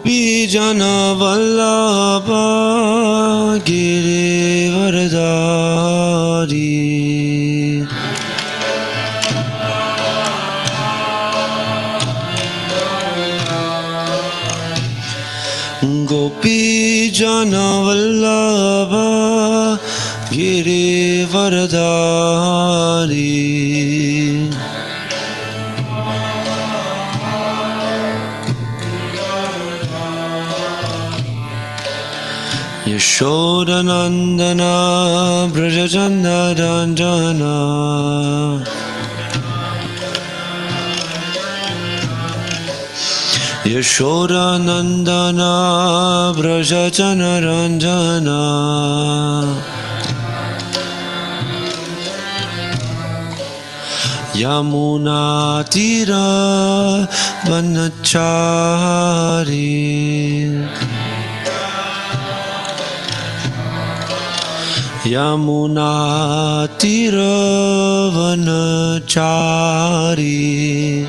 Gopi Jana Vallabha Giri Varadari. Gopi Jana Vallabha Giri Varadari. Yashodanandana Brajajandaranjana Yashodanandana Brajajandaranjana Yamuna Tira Vanachari Yamuna Tiravanachari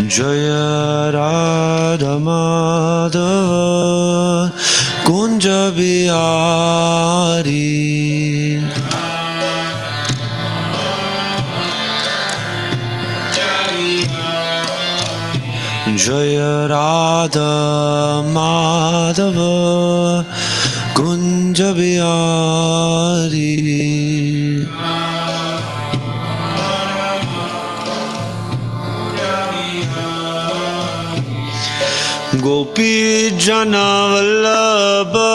Jaya Radha Madhava Kunja Bihari Jaya Radha Madhava Kunja Bihari Gopi Jana Vallabha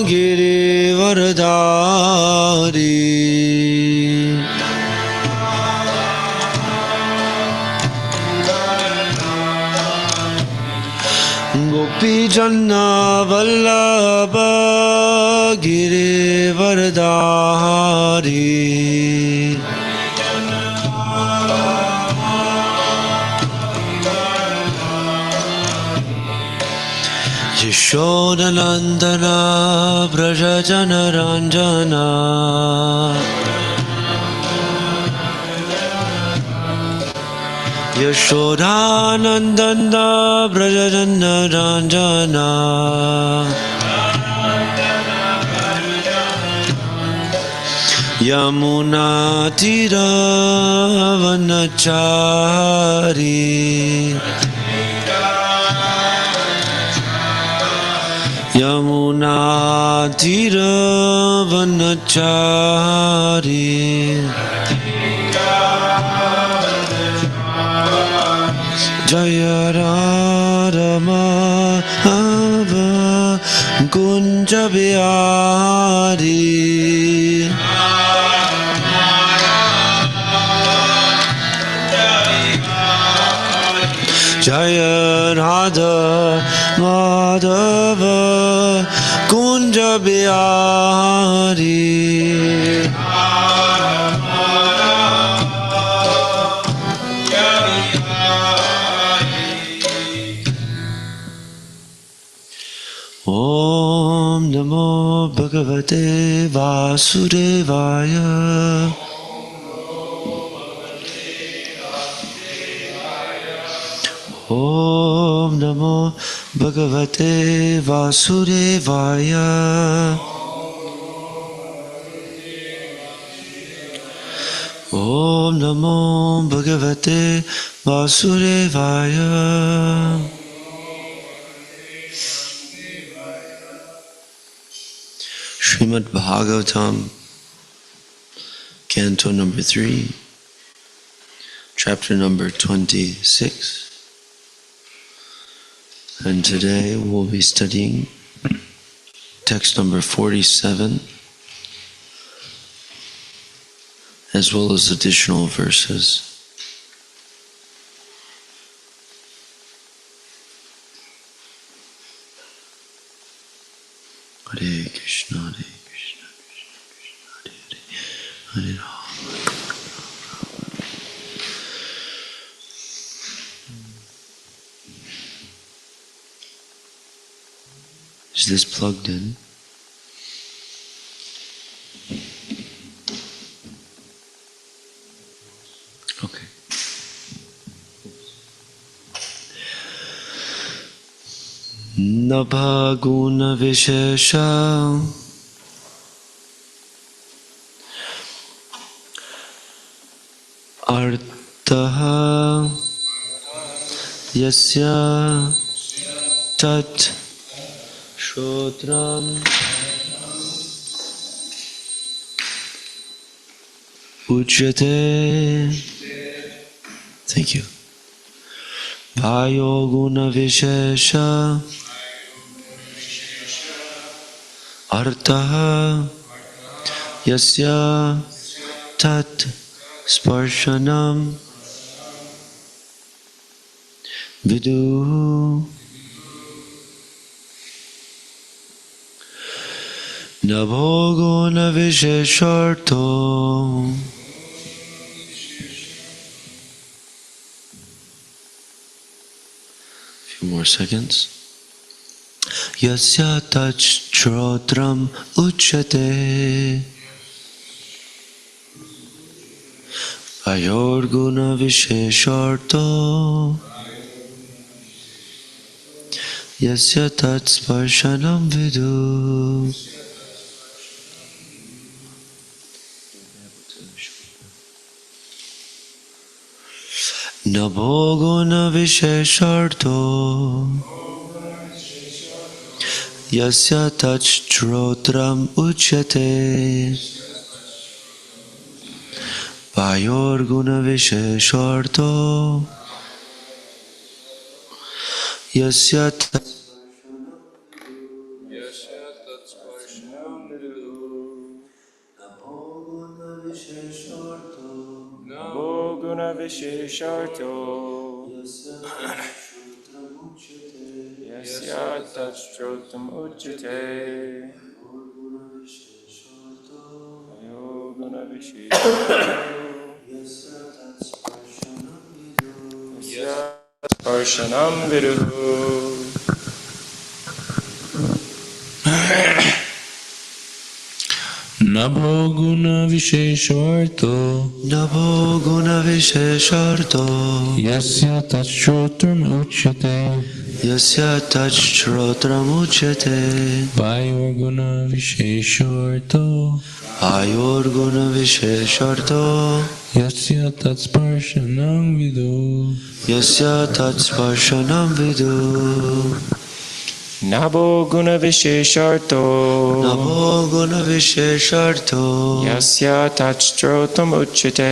Giri Varadari Gopi Jana Vallabha Giri Varadari Yashodanandana Brajajanaranjana Yashodanandana Brajajanaranjana Yamuna Tiravanachari Yamuna Tiravanachari Jaya Radha Madhava Kunja Bihari Jaya Radha Madhava Kunja Bihari Om Namo Bhagavate Vasudevaya Om Namo Bhagavate Vasudevaya Om Namo Bhagavate Vasudevaya Srimad Bhagavatam Canto number 3 Chapter number 26 and today we'll be studying text number 47 as well as additional verses. Hare Krishna, Hare Krishna, Krishna Krishna, Hare Hare, Hare Rama. Is this plugged in? Okay. Nabhaguna Vishesha Artaha Yasya Tat Shodram Ujjate. Thank you. Vayoguna Vishesha Artaha Yasya Tat Sparshanam Vidu Nabhoguna Vishesharto. Few more seconds. Yasya tachtrotram uchate Ayorguna vishesharto Yasya tatsparshanam vidu. Nabhoguna vishesharto Yasya tachtrotram uchyate Vayorguna vishesharto Yasya Nabhoguna vishesharto Yasya tachtrotam uchyate Ayoguna vishesharto Yasya sparshanam vidu. Nabhoguna vishesharto Nabhoguna vishesharto Yasya tachtrotram uchyate Yasya tachtrotram uchyate Vayorguna vishesharto Ayorguna vishesharto Yasya tatsparshanam vidu. Yasya tatsparshanam vidu. Nabhoguna vishesharto Nabhoguna vishesharto Yasya tachtrotam uchyate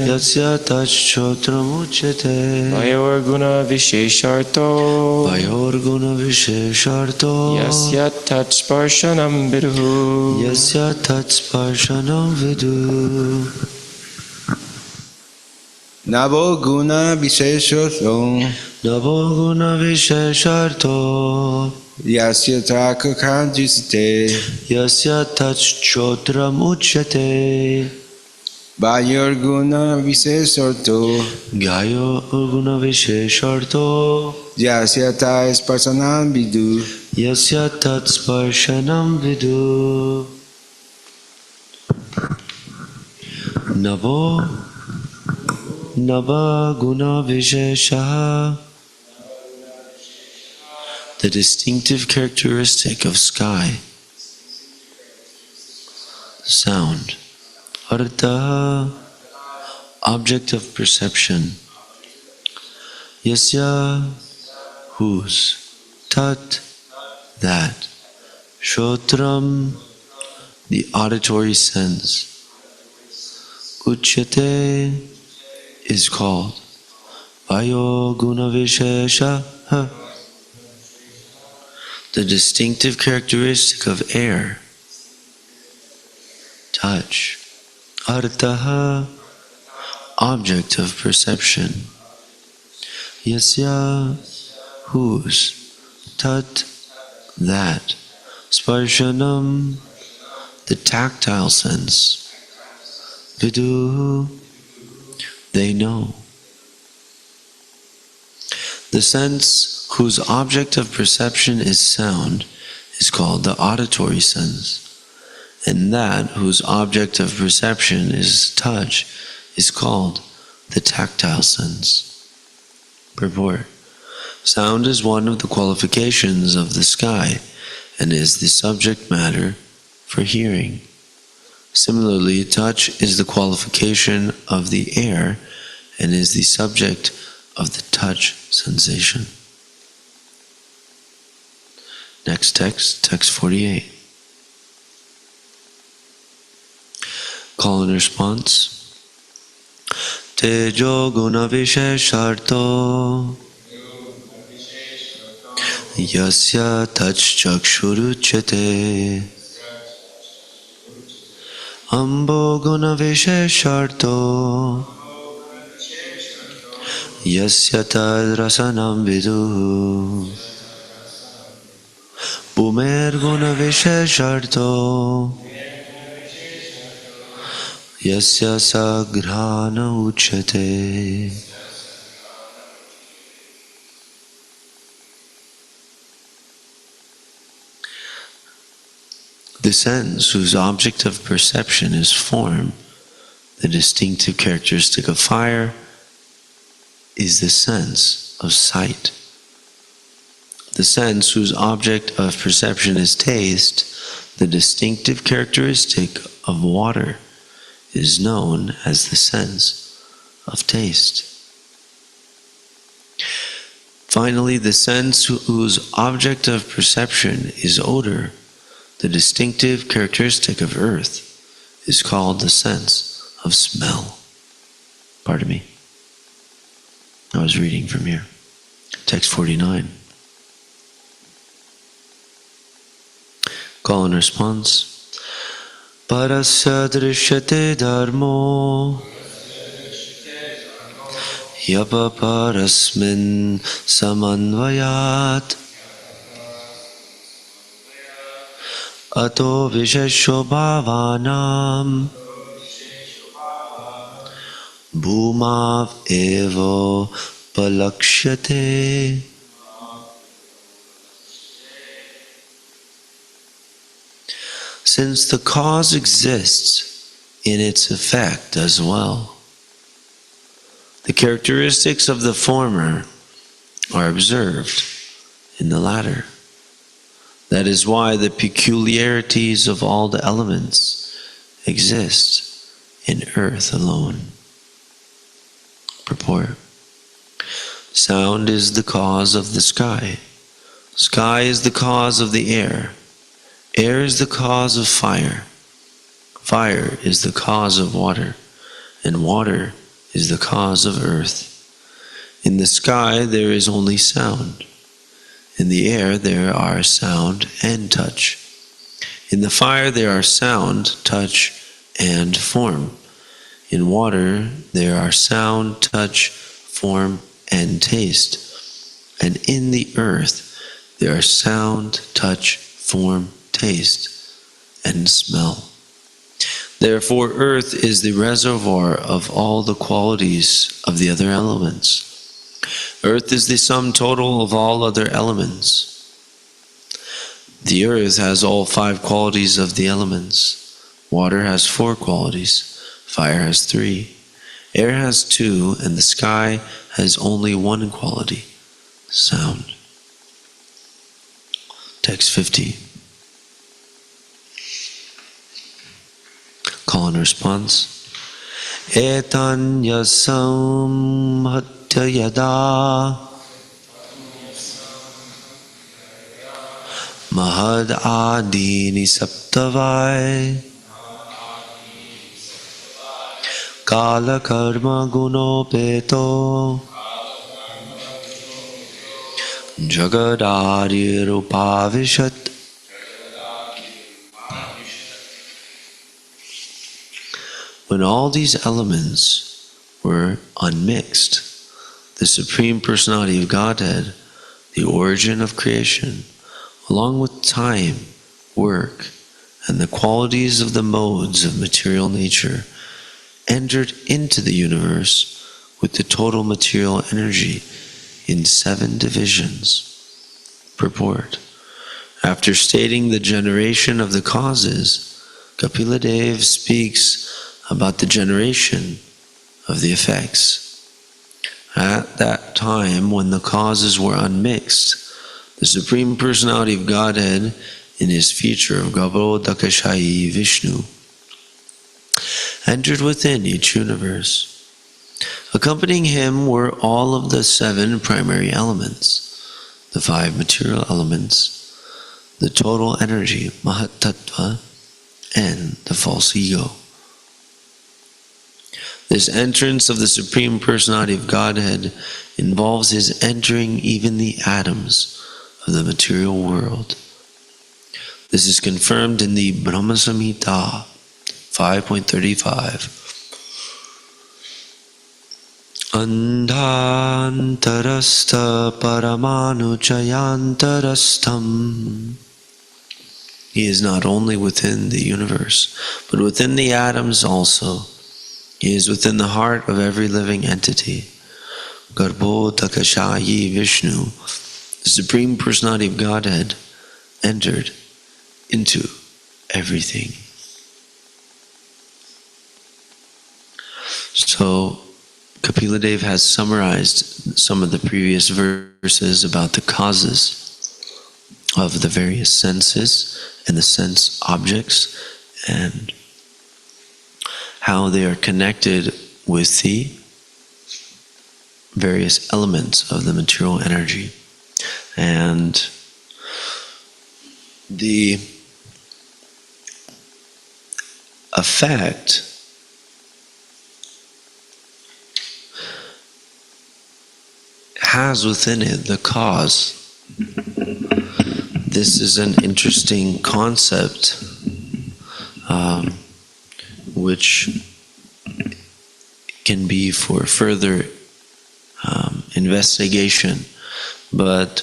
Yasya tachtrotram uchyate Vayorguna vishesharto Vayorguna vishesharto Yasya tatsparshanam vidu. Yasya tatsparshanam vidu. Nabhoguna vishesharto Nabhoguna vishesharto Yasya takakandisite Yasya tachtrotram uchyate Vayorguna vishesharto Gayorguna vishesharto Yasya tatsparshanam vidu. Yasya tatsparshanam vidu. Nabhaguna vishesha. The distinctive characteristic of sky. Sound. Artha. Object of perception. Yasya. Whose. Tat. That. Shotram. The auditory sense. Uchyate. Is called Vayoguna Vishesha. The distinctive characteristic of air. Touch. Artaha. Object of perception. Yasya. Whose. Tat. That. Sparshanam. The tactile sense. Vidu. They know. The sense whose object of perception is sound is called the auditory sense, and that whose object of perception is touch is called the tactile sense. Purport. Sound is one of the qualifications of the sky and is the subject matter for hearing. Similarly, touch is the qualification of the air and is the subject of the touch sensation. Next text, text 48. Call and response. Tejo guna vishesharto yasya tachchakshuruchyate ambo guna vishesharto yasya tadrasanam viduhu Bhumer guna vishesharto yasya sagrhana uchyate. The sense whose object of perception is form, the distinctive characteristic of fire, is the sense of sight. The sense whose object of perception is taste, the distinctive characteristic of water, is known as the sense of taste. Finally, the sense whose object of perception is odor, the distinctive characteristic of earth, is called the sense of smell. Pardon me. I was reading from here. Text 49. Call and response. Parasya drishyate dharmo yapa parasmin samanvayat ato vishesho bhavanam bhumav evo palakshyate. Since the cause exists in its effect as well, the characteristics of the former are observed in the latter. That is why the peculiarities of all the elements exist in earth alone. Purport. Sound is the cause of the sky. Sky is the cause of the air. Air is the cause of fire. Fire is the cause of water. And water is the cause of earth. In the sky there is only sound. In the air there are sound and touch. In the fire there are sound, touch, and form. In water there are sound, touch, form, and taste. And in the earth there are sound, touch, form, taste, and smell. Therefore, earth is the reservoir of all the qualities of the other elements. Earth is the sum total of all other elements. The earth has all 5 qualities of the elements. Water has 4 qualities. Fire has 3. Air has 2, and the sky has only 1 quality, sound. Text 50. Call and response. Etan yasam hatya yada mahad adini saptavai kala karma gunopeto jagadari rupavishat. When all these elements were unmixed, the Supreme Personality of Godhead, the origin of creation, along with time, work, and the qualities of the modes of material nature, entered into the universe with the total material energy in 7 divisions. Purport. After stating the generation of the causes, Kapila Dev speaks about the generation of the effects. At that time, when the causes were unmixed, the Supreme Personality of Godhead, in his feature of Garbhodakashayi Vishnu, entered within each universe. Accompanying him were all of the 7 primary elements, the 5 material elements, the total energy, Mahatattva, and the false ego. This entrance of the Supreme Personality of Godhead involves his entering even the atoms of the material world. This is confirmed in the Brahma Samhita 5.35. Andhantarastha paramanujayantarastham. He is not only within the universe, but within the atoms also. He is within the heart of every living entity. Garbhodakashayi Vishnu, the Supreme Personality of Godhead, entered into everything. So, Kapila Dev has summarized some of the previous verses about the causes of the various senses and the sense objects and how they are connected with the various elements of the material energy. And the effect has within it the cause. This is an interesting concept which can be for further investigation, but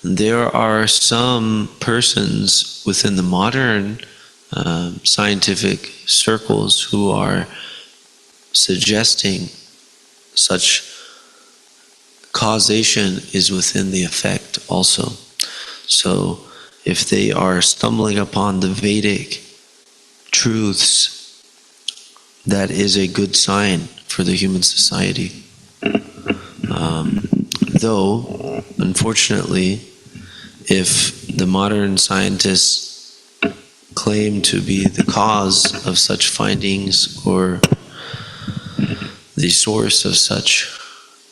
there are some persons within the modern scientific circles who are suggesting such causation is within the effect also. So if they are stumbling upon the Vedic truths, that is a good sign for the human society. Though, unfortunately, if the modern scientists claim to be the cause of such findings or the source of such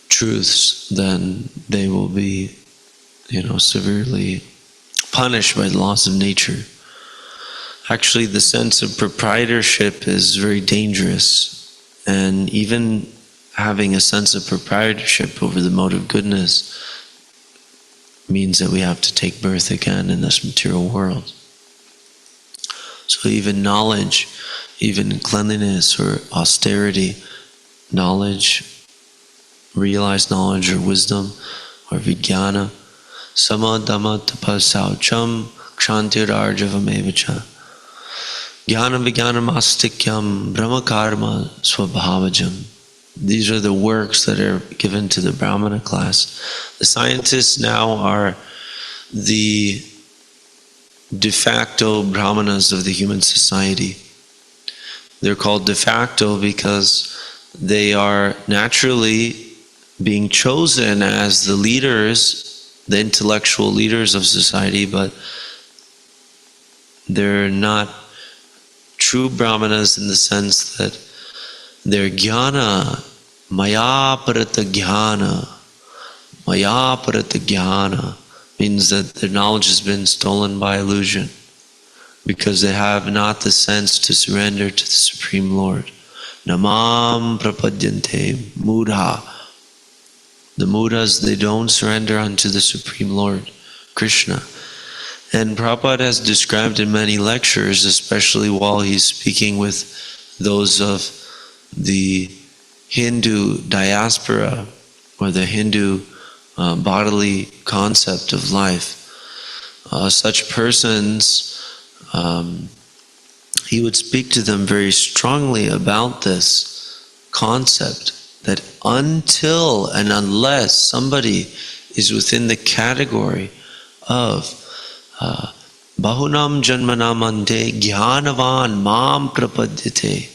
truths, then they will be, severely punished by the laws of nature. Actually, the sense of proprietorship is very dangerous, and even having a sense of proprietorship over the mode of goodness means that we have to take birth again in this material world. So even knowledge, even cleanliness or austerity, knowledge, realized knowledge or wisdom or vijnana, sama dhamma tapasaucham kshantirarjavamevacha jnana vijnanam astikyam brahma karma swabhavajam. These are the works that are given to the Brahmana class. The scientists now are the de facto Brahmanas of the human society. They're called de facto because they are naturally being chosen as the leaders, the intellectual leaders of society, but they're not true Brahmanas in the sense that their jnana, maya parata jnana, means that their knowledge has been stolen by illusion because they have not the sense to surrender to the Supreme Lord. Namam prapadyante mudha. The mudhas, they don't surrender unto the Supreme Lord, Krishna. And Prabhupada has described in many lectures, especially while he's speaking with those of the Hindu diaspora or the Hindu bodily concept of life. Such persons, he would speak to them very strongly about this concept, that until and unless somebody is within the category of bahunam janmanam ante jnanavan mam prapadyate,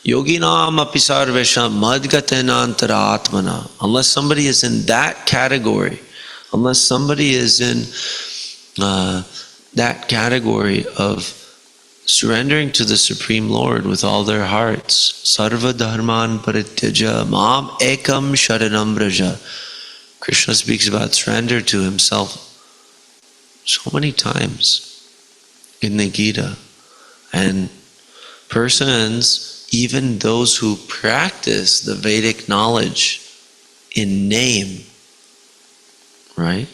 Yoginam api sarvesham madgatena atmana. Unless somebody is in that category, unless somebody is in that category of surrendering to the Supreme Lord with all their hearts, sarva dharman parityaja mam ekam sharanam braja. Krishna speaks about surrender to himself so many times in the Gita. And persons, even those who practice the Vedic knowledge in name, right?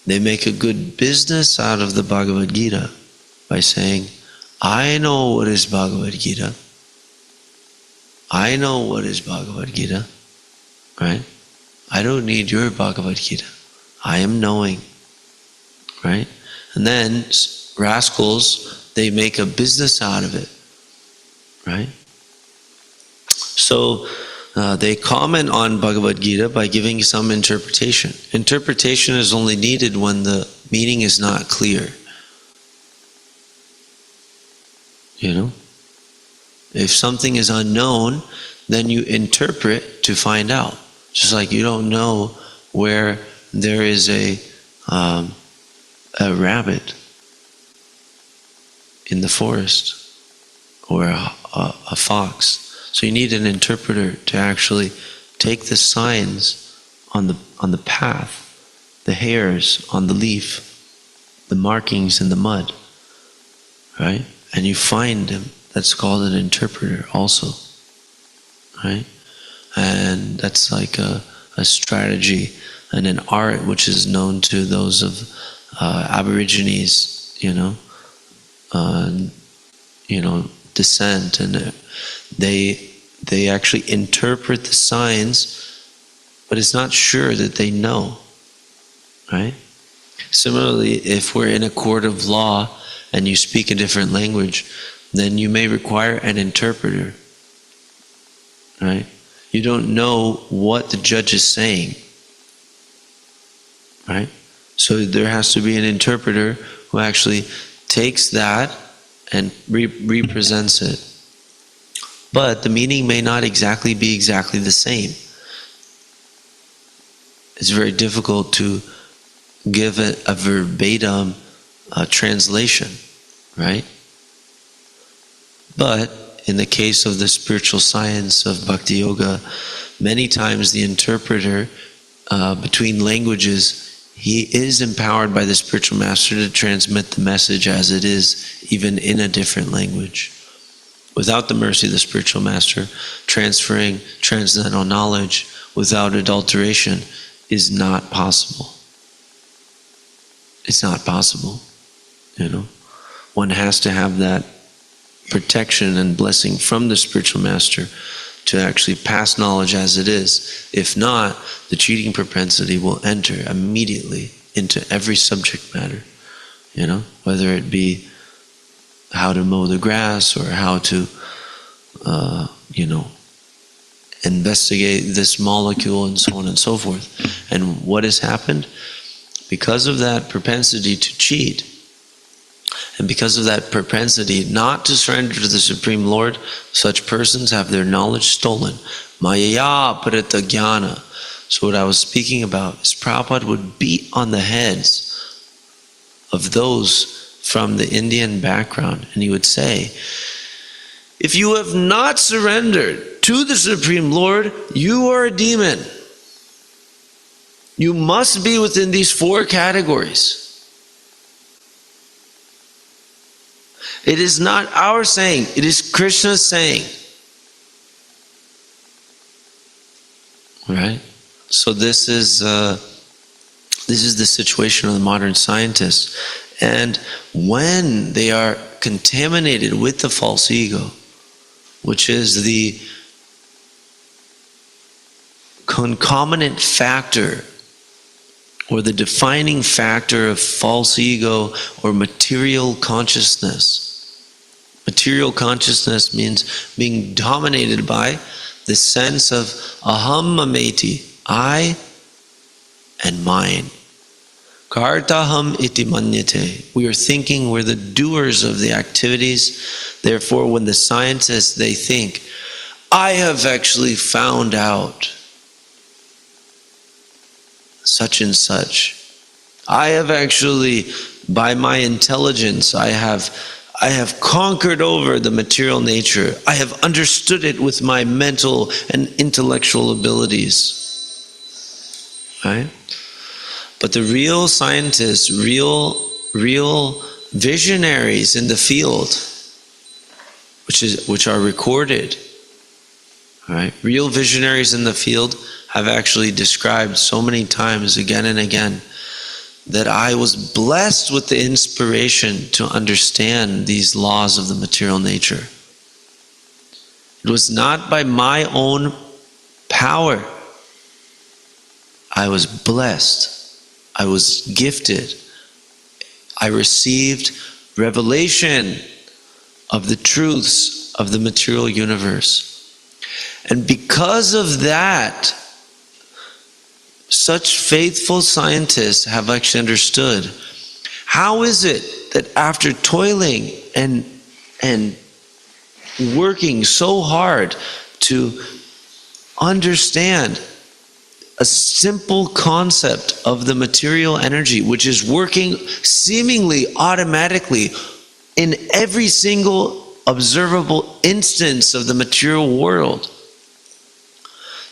They make a good business out of the Bhagavad Gita by saying, I know what is Bhagavad Gita. I know what is Bhagavad Gita, right? I don't need your Bhagavad Gita. I am knowing, right? And then rascals, they make a business out of it, right? So they comment on Bhagavad Gita by giving some interpretation. Interpretation is only needed when the meaning is not clear. You know? If something is unknown, then you interpret to find out. Just like you don't know where there is a rabbit in the forest or a fox. So you need an interpreter to actually take the signs on the path, the hairs on the leaf, the markings in the mud, right? And you find them. That's called an interpreter also, right? And that's like a strategy and an art which is known to those of Aborigines, descent, and they actually interpret the signs, but it's not sure that they know, right? Similarly, if we're in a court of law and you speak a different language, then you may require an interpreter, right? You don't know what the judge is saying, right? So there has to be an interpreter who actually takes that and represents it. But the meaning may not be exactly the same. It's very difficult to give a verbatim translation, right? But in the case of the spiritual science of Bhakti Yoga, many times the interpreter between languages, he is empowered by the spiritual master to transmit the message as it is, even in a different language. Without the mercy of the spiritual master, transferring transcendental knowledge without adulteration is not possible. It's not possible, One has to have that protection and blessing from the spiritual master to actually pass knowledge as it is. If not, the cheating propensity will enter immediately into every subject matter, whether it be how to mow the grass or how to, investigate this molecule and so on and so forth. And what has happened? Because of that propensity to cheat, and because of that propensity not to surrender to the Supreme Lord, such persons have their knowledge stolen. Mayaya parita jnana. So what I was speaking about is Prabhupada would beat on the heads of those from the Indian background, and he would say, if you have not surrendered to the Supreme Lord, you are a demon. You must be within these 4 categories. It is not our saying, it is Krishna's saying. Right? So this is the situation of the modern scientists. And when they are contaminated with the false ego, which is the concomitant factor or the defining factor of false ego or material consciousness. Material consciousness means being dominated by the sense of aham mameti, I and mine. Kartaham iti manyate. We are thinking we're the doers of the activities. Therefore, when the scientists, they think, I have actually found out such and such. I have actually, by my intelligence, I have conquered over the material nature. I have understood it with my mental and intellectual abilities. Right? But the real scientists, real visionaries in the field, which are recorded, right? Real visionaries in the field have actually described so many times, again and again, that I was blessed with the inspiration to understand these laws of the material nature. It was not by my own power. I was blessed. I was gifted. I received revelation of the truths of the material universe. And because of that, such faithful scientists have actually understood, how is it that after toiling and working so hard to understand a simple concept of the material energy, which is working seemingly automatically in every single observable instance of the material world,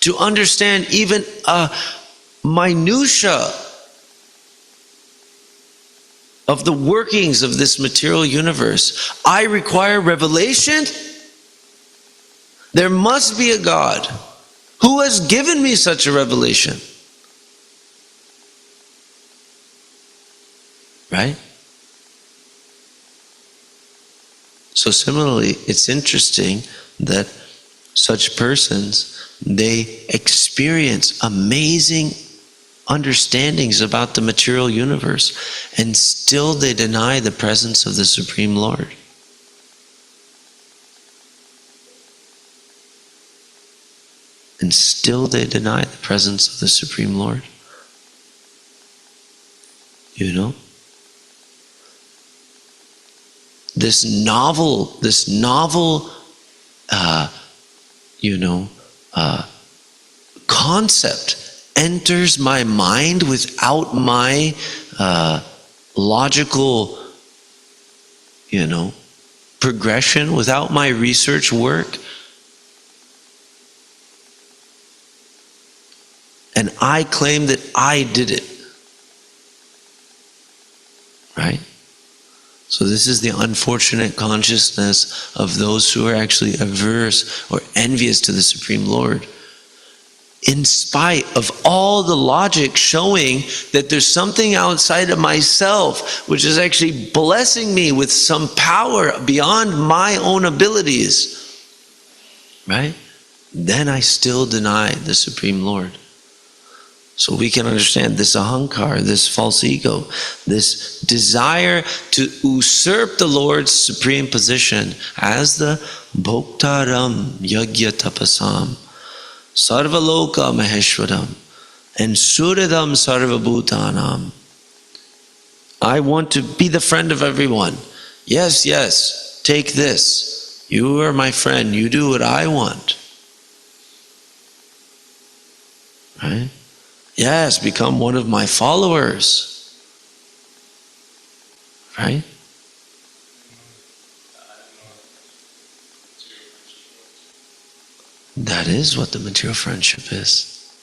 to understand even a minutia of the workings of this material universe, I require revelation? There must be a God who has given me such a revelation. Right? So similarly, it's interesting that such persons, they experience amazing understandings about the material universe, and still they deny the presence of the Supreme Lord. And still they deny the presence of the Supreme Lord. You know? This novel concept enters my mind without my logical, progression, without my research work. And I claim that I did it. Right? So this is the unfortunate consciousness of those who are actually averse or envious to the Supreme Lord. In spite of all the logic showing that there's something outside of myself which is actually blessing me with some power beyond my own abilities, right? Then I still deny the Supreme Lord. So we can understand this ahankar, this false ego, this desire to usurp the Lord's supreme position as the Bhoktaram Yagya Tapasam, Sarvaloka Maheshwaram, and Suridam Sarvabhutanam. I want to be the friend of everyone. Yes, yes, take this. You are my friend. You do what I want. Right? Yes, become one of my followers. Right? That is what the material friendship is.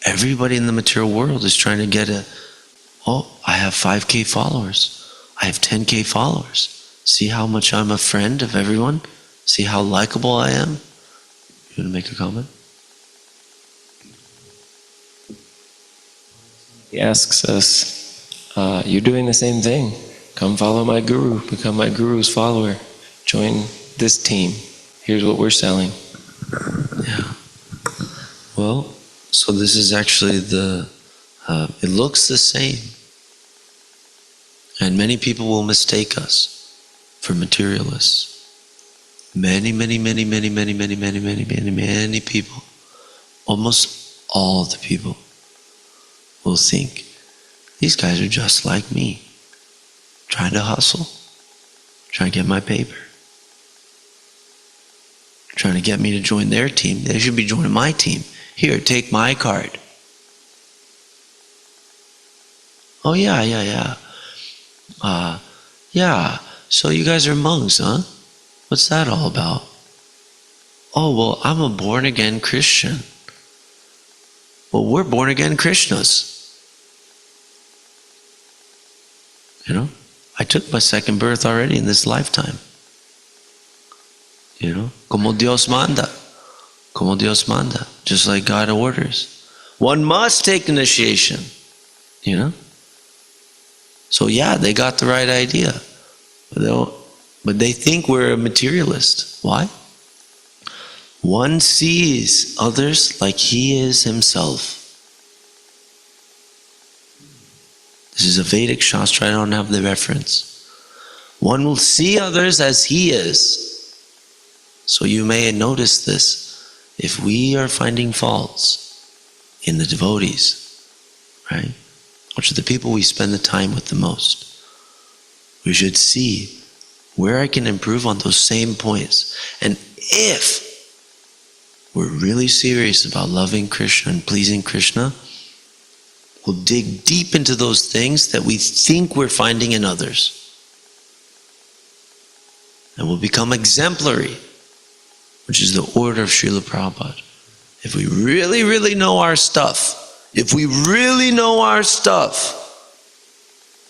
Everybody in the material world is trying to get I have 5K followers. I have 10K followers. See how much I'm a friend of everyone? See how likable I am? You want to make a comment? He asks us, you're doing the same thing. Come follow my guru, become my guru's follower. Join this team. Here's what we're selling. Yeah. Well, so this is actually it looks the same. And many people will mistake us for materialists. Many people, almost all the people will think These guys are just like me, trying to hustle, trying to get my paper, trying to get me to join their team. They should be joining my team. Here, take my card. Oh, yeah. Yeah, so you guys are monks, huh? What's that all about? Oh, well, I'm a born-again Christian. Well, we're born-again Krishnas. You know, I took my second birth already in this lifetime. You know, como Dios manda. Como Dios manda. Just like God orders. One must take initiation. You know? So yeah, they got the right idea. But they think we're a materialist. Why? One sees others like he is himself. This is a Vedic Shastra, I don't have the reference. One will see others as he is. So you may notice this. If we are finding faults in the devotees, right? Which are the people we spend the time with the most, we should see where I can improve on those same points. And if we're really serious about loving Krishna and pleasing Krishna, we'll dig deep into those things that we think we're finding in others. And we'll become exemplary, which is the order of Srila Prabhupada. If we really, really know our stuff,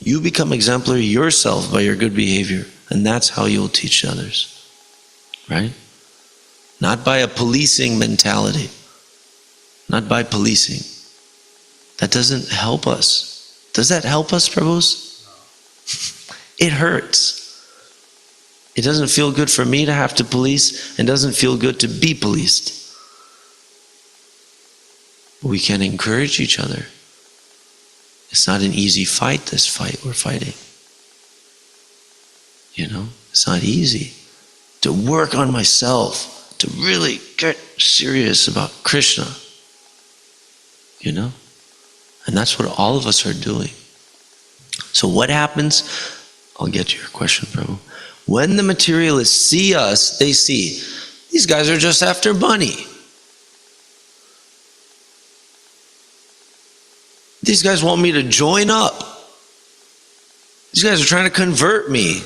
you become exemplary yourself by your good behavior. And that's how you'll teach others. Right? Not by a policing mentality. Not by policing. That doesn't help us. Does that help us, Prabhus? It hurts. It doesn't feel good for me to have to police, and doesn't feel good to be policed. We can encourage each other. It's not an easy fight, this fight we're fighting. You know, it's not easy to work on myself, to really get serious about Krishna. You know? And that's what all of us are doing. So what happens? I'll get to your question, Prabhu. When the materialists see us, they see, these guys are just after money. These guys want me to join up. These guys are trying to convert me.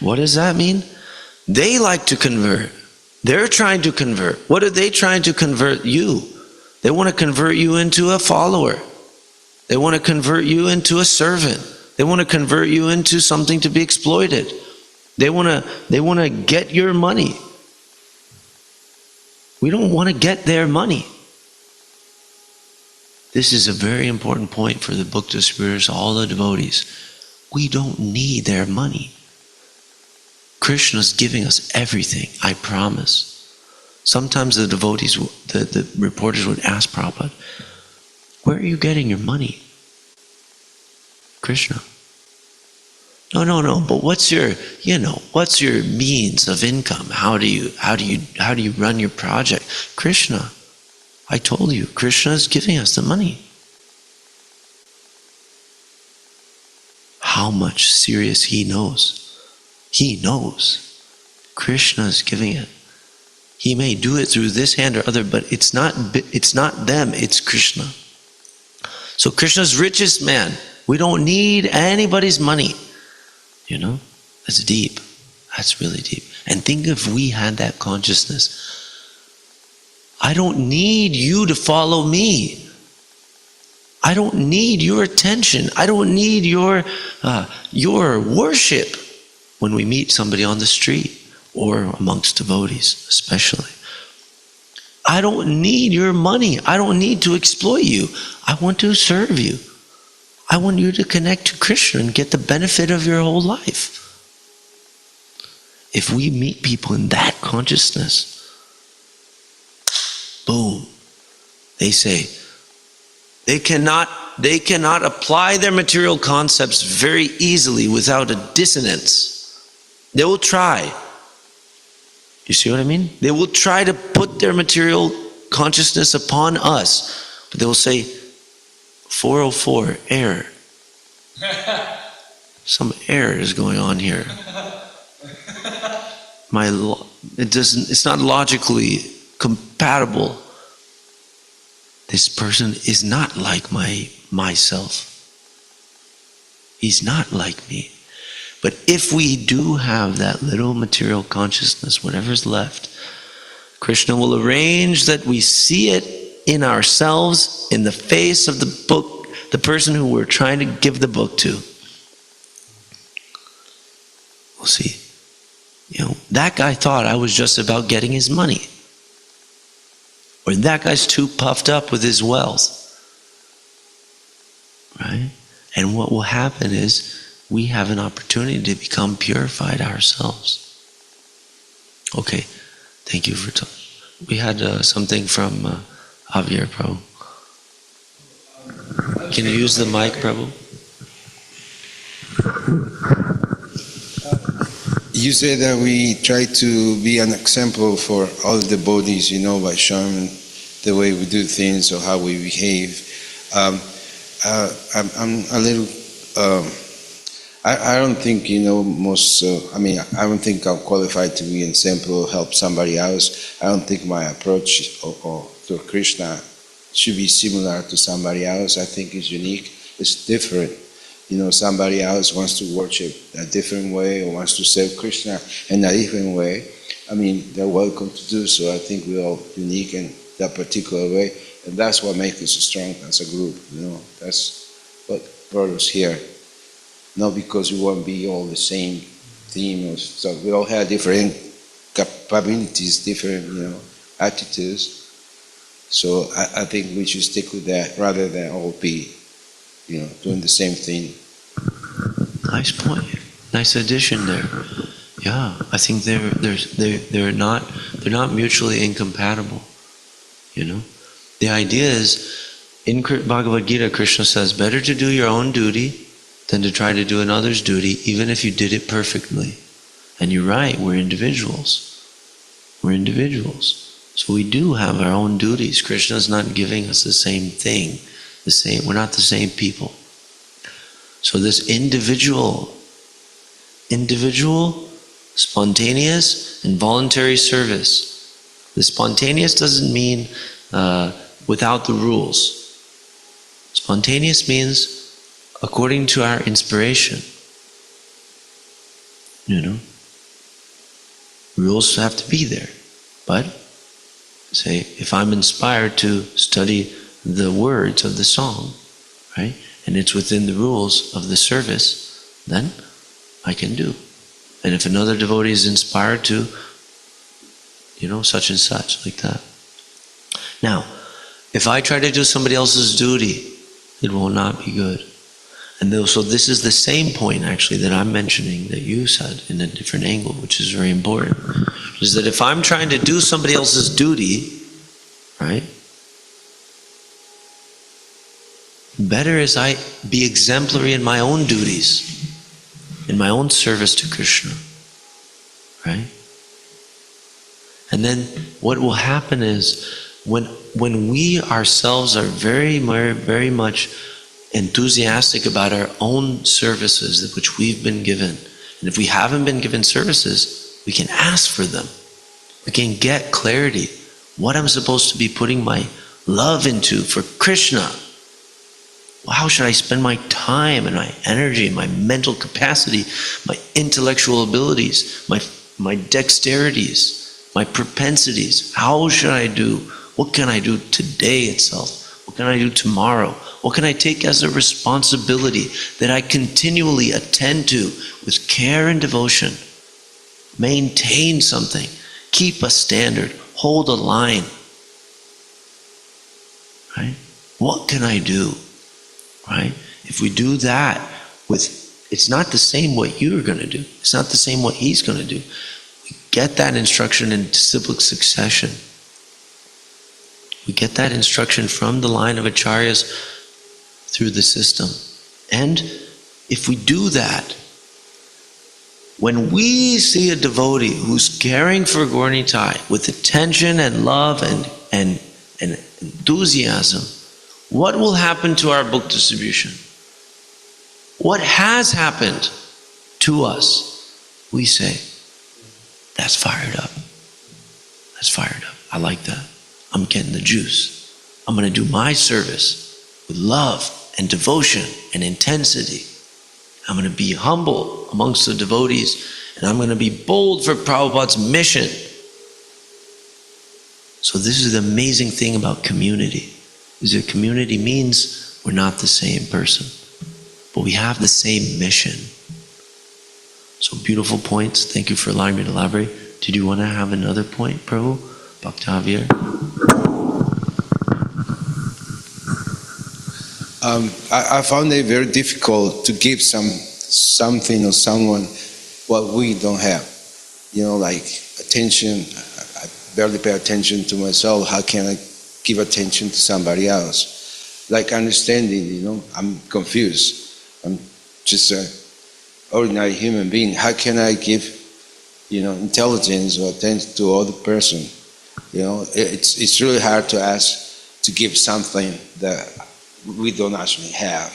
What does that mean? They like to convert. They're trying to convert. What are they trying to convert you? They want to convert you into a follower. They want to convert you into a servant. They want to convert you into something to be exploited. They want to get your money. We don't want to get their money. This is a very important point for the Bhakta spirits, all the devotees. We don't need their money. Krishna's giving us everything, I promise. Sometimes the devotees, the reporters would ask Prabhupada, where are you getting your money? Krishna. No, but what's your means of income? How do you run your project? Krishna. I told you, Krishna is giving us the money. How much serious he knows. He knows. Krishna is giving it. He may do it through this hand or other, but it's not them, it's Krishna. So Krishna's richest man. We don't need anybody's money. You know, that's deep. That's really deep. And think if we had that consciousness. I don't need you to follow me. I don't need your attention. I don't need your worship when we meet somebody on the street or amongst devotees especially. I don't need your money. I don't need to exploit you. I want to serve you. I want you to connect to Krishna and get the benefit of your whole life. If we meet people in that consciousness, boom, they say, they cannot apply their material concepts very easily without a dissonance. They will try. You see what I mean? They will try to put their material consciousness upon us, but they will say, 404, error. Some error is going on here. It's not logically compatible. This person is not like myself. He's not like me. But if we do have that little material consciousness, whatever's left, Krishna will arrange that we see it in ourselves, in the face of the book, the person who we're trying to give the book to. We'll see. That guy thought I was just about getting his money. Or that guy's too puffed up with his wealth. Right? And what will happen is we have an opportunity to become purified ourselves. Okay, thank you for talking. We had something from Javier, Prabhu. Can you use the mic, Prabhu? You say that we try to be an example for all the devotees, by showing the way we do things or how we behave. I'm a little. I don't think I don't think I'm qualified to be an example or help somebody else. I don't think my approach to Krishna should be similar to somebody else. I think it's unique. It's different. Somebody else wants to worship a different way or wants to serve Krishna in a different way. They're welcome to do so. I think we're all unique in that particular way, and that's what makes us strong as a group. That's what brought us here. Not because we won't be all the same theme or stuff. We all have different capabilities, different attitudes. So I think we should stick with that rather than all be doing the same thing. Nice point. Nice addition there. Yeah, I think they're not mutually incompatible. The idea is, in Bhagavad Gita, Krishna says, better to do your own duty than to try to do another's duty, even if you did it perfectly. And you're right, we're individuals. We're individuals. So we do have our own duties. Krishna's not giving us the same thing. We're not the same people. So this individual, spontaneous and voluntary service. The spontaneous doesn't mean without the rules. Spontaneous means according to our inspiration. Rules have to be there. But, say, if I'm inspired to study the words of the song, right, and it's within the rules of the service, then I can do. And if another devotee is inspired to, such and such, like that. Now, if I try to do somebody else's duty, it will not be good. And so this is the same point, actually, that I'm mentioning, that you said in a different angle, which is very important, is that if I'm trying to do somebody else's duty, right, better is I be exemplary in my own duties, in my own service to Krishna, right? And then what will happen is, when we ourselves are very, very much enthusiastic about our own services which we've been given, and if we haven't been given services, we can ask for them. We can get clarity. What I'm supposed to be putting my love into for Krishna. How should I spend my time and my energy, my mental capacity, my intellectual abilities, my dexterities, my propensities? How should I do? What can I do today itself? What can I do tomorrow? What can I take as a responsibility that I continually attend to with care and devotion? Maintain something, keep a standard, hold a line. Right? What can I do? Right? If we do that it's not the same what you're going to do. It's not the same what he's going to do. We get that instruction in disciplic succession. We get that instruction from the line of acharyas through the system. And if we do that, when we see a devotee who's caring for Gaura-Nitai with attention and love and enthusiasm, what will happen to our book distribution? what has happened to us, we say, that's fired up. That's fired up. I like that. I'm getting the juice. I'm going to do my service with love and devotion and intensity. I'm going to be humble amongst the devotees, and I'm going to be bold for Prabhupada's mission. So this is the amazing thing about community, is that community means we're not the same person, but we have the same mission. So beautiful points. Thank you for allowing me to elaborate. Did you want to have another point, Prabhu? Bhakta Javier? I found it very difficult to give something or someone what we don't have. Like attention. I barely pay attention to myself. How can I give attention to somebody else? Like understanding, I'm confused. I'm just an ordinary human being. How can I give, intelligence or attention to other person? It's really hard to ask to give something that we don't actually have.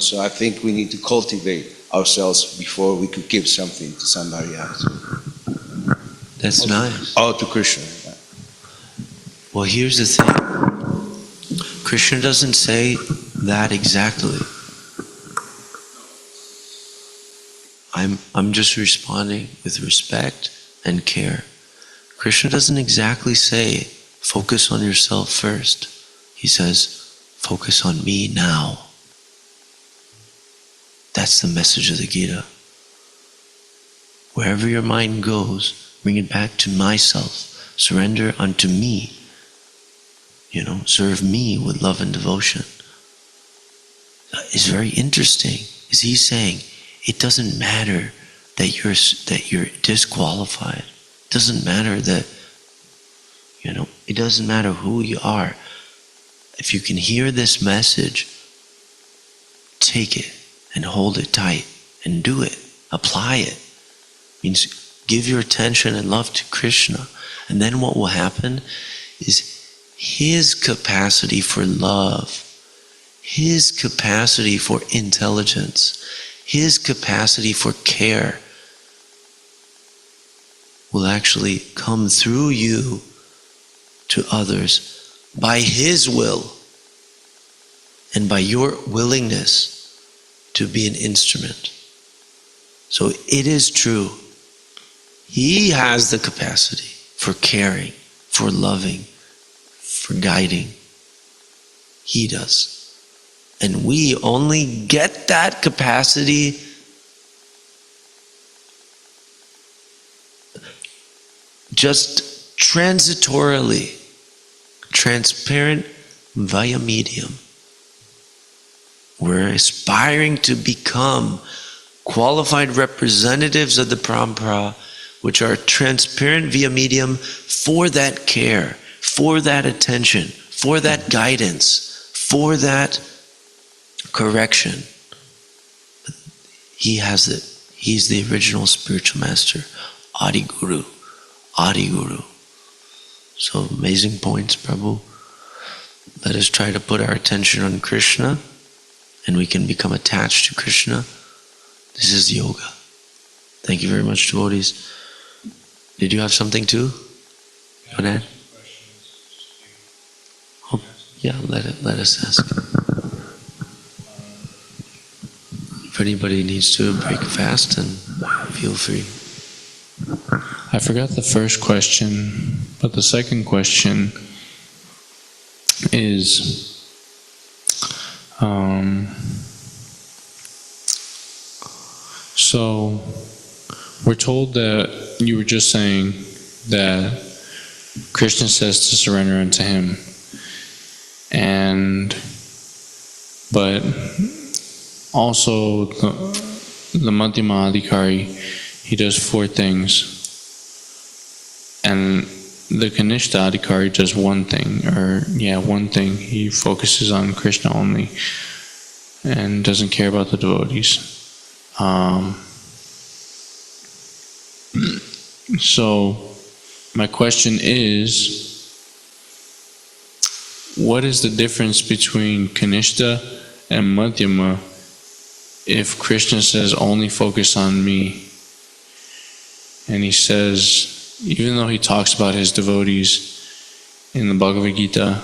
So I think we need to cultivate ourselves before we could give something to somebody else. That's nice. Or to Krishna. Well, here's the thing. Krishna doesn't say that exactly. I'm just responding with respect and care. Krishna doesn't exactly say, focus on yourself first. He says, focus on me now. That's the message of the Gita. Wherever your mind goes, bring it back to myself. Surrender unto me. Serve me with love and devotion. It's very interesting. Is he saying, it doesn't matter that you're disqualified. It doesn't matter that, it doesn't matter who you are. If you can hear this message, take it and hold it tight and do it. Apply it. Means give your attention and love to Krishna. And then what will happen is his capacity for love, his capacity for intelligence, his capacity for care will actually come through you to others by his will and by your willingness to be an instrument. So it is true. He has the capacity for caring, for loving, for guiding. He does. And we only get that capacity just transitorily, transparent via medium. We're aspiring to become qualified representatives of the parampara, which are transparent via medium for that care, for that attention, for that guidance, for that correction. He has it. He's the original spiritual master, Adi Guru, Adi Guru. So amazing points, Prabhu. Let us try to put our attention on Krishna, and we can become attached to Krishna. This is yoga. Thank you very much, devotees. Did you have something too? Yeah, oh, yeah, let us ask. If anybody needs to break fast, then feel free. I forgot the first question, but the second question is so we're told that you were just saying that Krishna says to surrender unto him, but also the Madhyama Adhikari, he does 4 things, and the Kanishta Adhikari does one thing. He focuses on Krishna only and doesn't care about the devotees. So my question is, what is the difference between Kanishta and Madhyama if Krishna says only focus on me, and he says, even though he talks about his devotees in the Bhagavad Gita,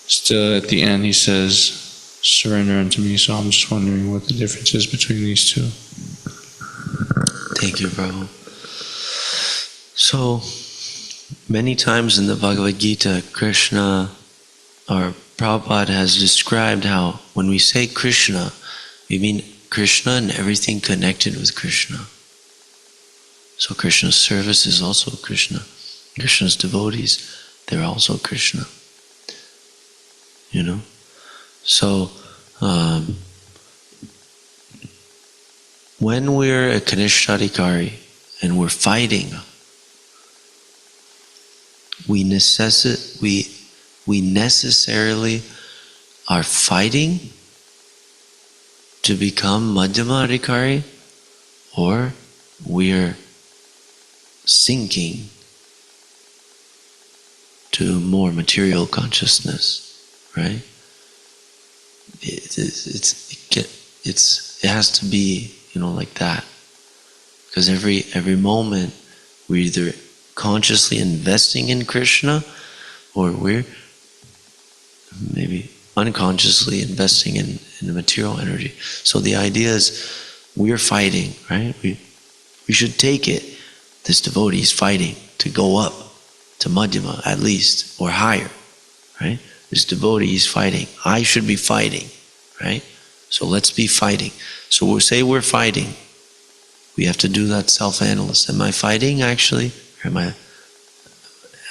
still at the end he says, surrender unto me. So I'm just wondering what the difference is between these two. Thank you, Prabhu. So, many times in the Bhagavad Gita, Krishna, or Prabhupada has described how when we say Krishna, we mean Krishna and everything connected with Krishna. So Krishna's service is also Krishna. Krishna's devotees, they're also Krishna. You know? So, when we're a Kanishthadikari and we're fighting, we necessarily are fighting to become Madhyamadikari, or we're sinking to more material consciousness, right? It has to be, like that, because every moment we're either consciously investing in Krishna, or we're maybe unconsciously investing in the material energy. So the idea is we're fighting, right? We should take it. This devotee is fighting to go up to Madhyama at least, or higher, right? This devotee is fighting. I should be fighting, right? So let's be fighting. So we'll say we're fighting. We have to do that self-analysis. Am I fighting actually? Or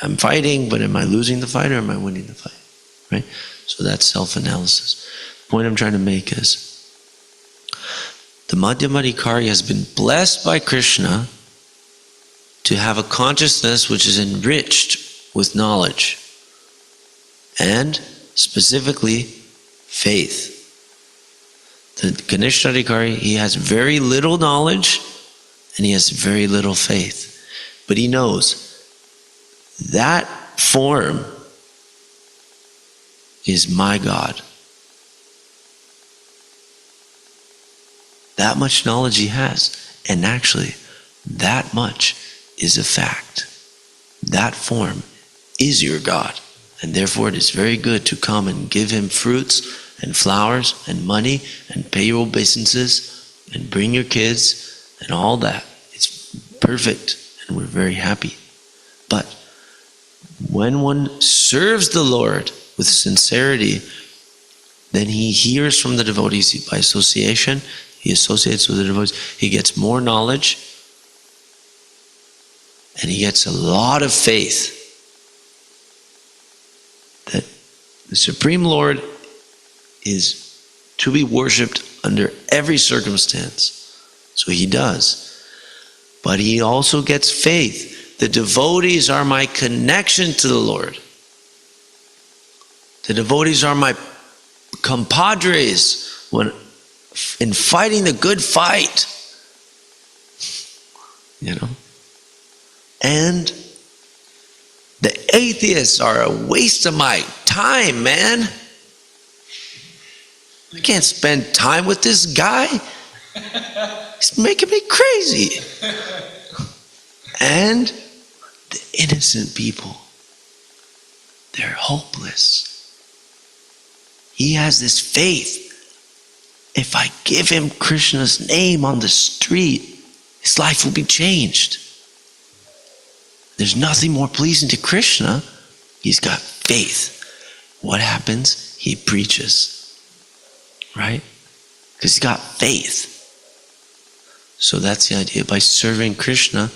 I'm fighting, but am I losing the fight, or am I winning the fight? Right? So that's self-analysis. The point I'm trying to make is the Madhyamadikari has been blessed by Krishna to have a consciousness which is enriched with knowledge, and specifically faith. The Kanishthadikari, he has very little knowledge and he has very little faith. But he knows that form is my God. That much knowledge he has. And actually, that much is a fact. That form is your God. And therefore it is very good to come and give him fruits and flowers and money and pay your obeisances and bring your kids and all that. It's perfect and we're very happy. But when one serves the Lord with sincerity, then he hears from the devotees by association. He associates with the devotees. He gets more knowledge and he gets a lot of faith that the Supreme Lord is to be worshipped under every circumstance. So he does. But he also gets faith. The devotees are my connection to the Lord. The devotees are my compadres when in fighting the good fight. And the atheists are a waste of my time, man. I can't spend time with this guy. He's making me crazy. And the innocent people, they're hopeless. He has this faith. If I give him Krishna's name on the street, his life will be changed. There's nothing more pleasing to Krishna. He's got faith. What happens? He preaches. Right? Because he's got faith. So that's the idea. By serving Krishna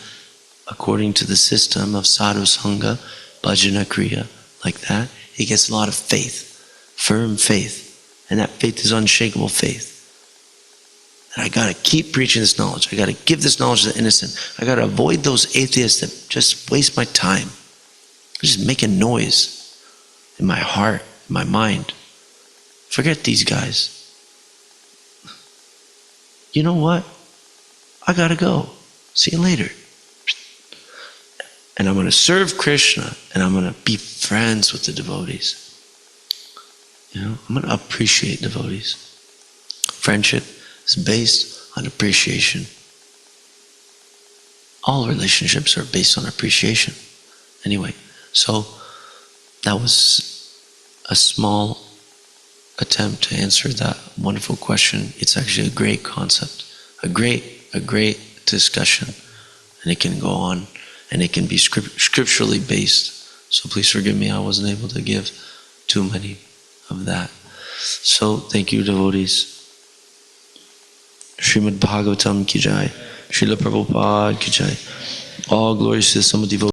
according to the system of sadhu sangha, bhajana kriya, like that, he gets a lot of faith. Firm faith. And that faith is unshakable faith. And I got to keep preaching this knowledge. I got to give this knowledge to the innocent. I got to avoid those atheists that just waste my time. They're just making noise in my heart, in my mind. Forget these guys. You know what? I got to go. See you later. And I'm going to serve Krishna and I'm going to be friends with the devotees. I'm going to appreciate devotees. Friendship is based on appreciation. All relationships are based on appreciation. Anyway, so that was a small attempt to answer that wonderful question. It's actually a great concept, a great discussion, and it can go on, and it can be scripturally based. So please forgive me, I wasn't able to give too many of that. So thank you, devotees. Srimad Bhagavatam ki jai, Srila Prabhupada ki jai. All glories to the Summa Devotee.